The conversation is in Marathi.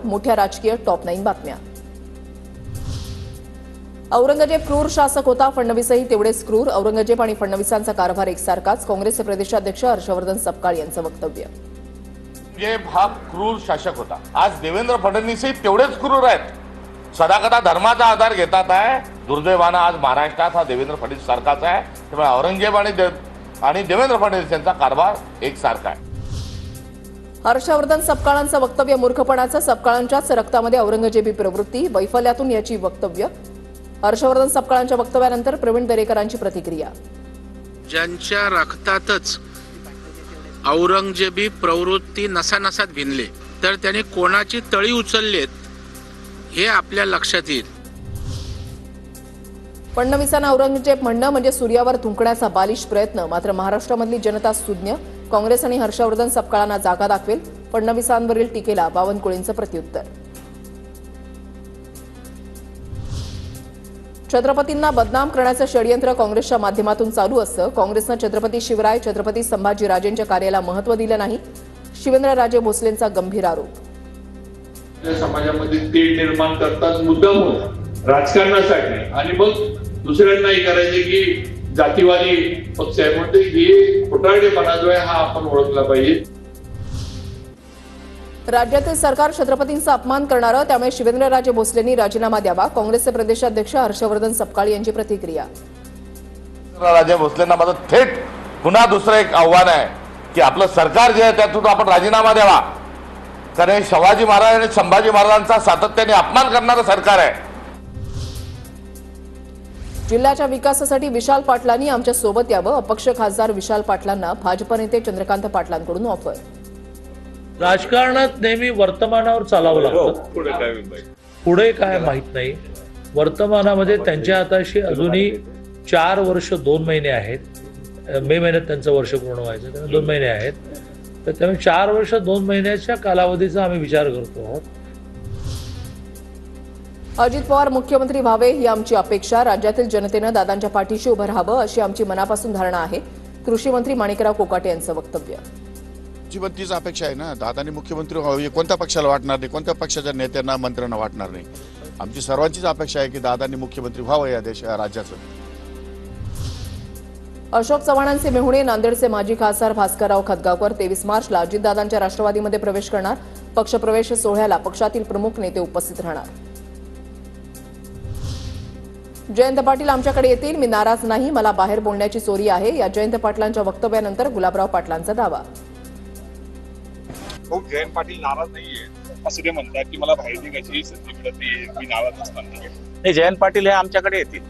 मोठ्या राजकीय टॉप 9 बातम्या। औरंगजेब क्रूर शासक होता, फडणवीसही तेवढेच क्रूर। औरंगजेब आणि फडणवीसांचा कारभार एकसारखाच, काँग्रेसचे प्रदेशाध्यक्ष हर्षवर्धन सपकाळ यांचं वक्तव्य। औरंगजेब हा क्रूर शासक होता, आज देवेंद्र फडणवीसही तेवढेच क्रूर आहेत। सदाकदा धर्माचा आधार घेतात आहे। दुर्दैवानं आज महाराष्ट्रात हा देवेंद्र फडणवीस सारखाच आहे। त्यामुळे औरंगजेब आणि देवेंद्र फडणवीस यांचा कारभार एकसारखा आहे। हर्षवर्धन सपकाळांचं वक्तव्य मूर्खपणाचं, सपकाळांच्याच रक्तामध्ये औरंगजेबी प्रवृत्ती, वैफल्यातून याची वक्तव्य। हर्षवर्धन सपकाळांच्या वक्तव्यानंतर प्रवीण दरेकरांची प्रतिक्रिया। ज्यांच्या रक्तातच औरंगजेबी प्रवृत्ती नसानसात भिनले तर त्यांनी कोणाची तळी उचललेत हे आपल्या लक्षात येईल। फडणवीसांना औरंगजेब म्हणणं म्हणजे सूर्यावर थुंकण्याचा बालिश प्रयत्न। मात्र महाराष्ट्रामधली जनता सुज्ञ, काँग्रेस आणि हर्षवर्धन सपकाळांना जागा दाखवेल। फडणवीसांवरील टीकेला बावनकुळेंचं प्रत्युत्तर। छत्रपतींना बदनाम करण्याचं षडयंत्र काँग्रेसच्या माध्यमातून चालू असतं। काँग्रेसनं छत्रपती शिवराय, छत्रपती संभाजीराजेंच्या कार्याला महत्त्व दिलं नाही, शिवेंद्रराजे भोसलेंचा गंभीर आरोप। समाजामध्ये तेढ निर्माण करतात मुद्दाम राजकारणासाठी, आणि मग दुसऱ्यांनाही करायचे की जातीवादी पक्ष आहे म्हणते, हे खोटारडेपणा जो आहे हा आपण ओळखला पाहिजे। राज्यातील सरकार छत्रपतींचा अपमान करणारं, त्यामुळे शिवेंद्रराजे भोसलेंनी राजीनामा द्यावा। काँग्रेसचे प्रदेशाध्यक्ष हर्षवर्धन सपकाळ यांची प्रतिक्रिया। राजे भोसलेंना माझं थेट पुन्हा दुसरं एक आव्हान आहे की आपलं सरकार जे आहे त्यातून आपण राजीनामा द्यावा, कारण शिवाजी महाराज आणि संभाजी महाराजांचा सातत्याने अपमान करणारं सरकार आहे। जिल्ह्याच्या विकासासाठी विशाल पाटलांनी आमच्या सोबत यावं, अपक्ष खासदार विशाल पाटलांना भाजप नेते चंद्रकांत पाटलांकडून ऑफर। राजकारणात नेहमी वर्तमानावर चालावं लागतं, पुढे काय माहित नाही। वर्तमानामध्ये त्यांच्या हाताशी अजूनही 4 वर्ष 2 महिने आहेत। मे महिन्यात त्यांचं वर्ष पूर्ण व्हायचं, त्यामुळे 2 महिने आहेत। तर त्यामुळे 4 वर्ष 2 महिन्याच्या कालावधीचा आम्ही विचार करतो आहोत। अजित पवार मुख्यमंत्री व्हावे ही आमची अपेक्षा। राज्यातील जनतेनं दादांच्या पाठीशी उभं राहावं अशी आमची मनापासून धारणा आहे, कृषी मंत्री माणिकराव कोकाटे यांचं वक्तव्य। जीवन तीच अपेक्षा आहे ना, दादांनी मुख्यमंत्री व्हावे, कोणत्या पक्षाला वाटणार नाही, कोणत्या पक्षाच्या नेत्यांना मंत्र्यांना वाटणार नाही। आमची सर्वांचीच अपेक्षा आहे की दादांनी मुख्यमंत्री व्हावं या राज्याचं। अशोक चव्हाणांचे मेहुणे, नांदेडचे माजी खासदार भास्करराव खतगावकर 23 मार्चला अजितदादांच्या राष्ट्रवादीमध्ये प्रवेश करणार। पक्षप्रवेश सोहळ्याला पक्षातील प्रमुख नेते उपस्थित राहणार। जयंत पाटील आमच्याकडे येतील, मी नाराज नाही, मला बाहेर बोलण्याची चोरी आहे, या जयंत पाटलांच्या वक्तव्यानंतर गुलाबराव पाटलांचा दावा। जयंत पाटील नाराज नाहीये असं ते म्हणतात की मला बाहेर निघायची संधी मिळत नाहीये, मी नाराज असताना। जयंत पाटील हे आमच्याकडे येतील।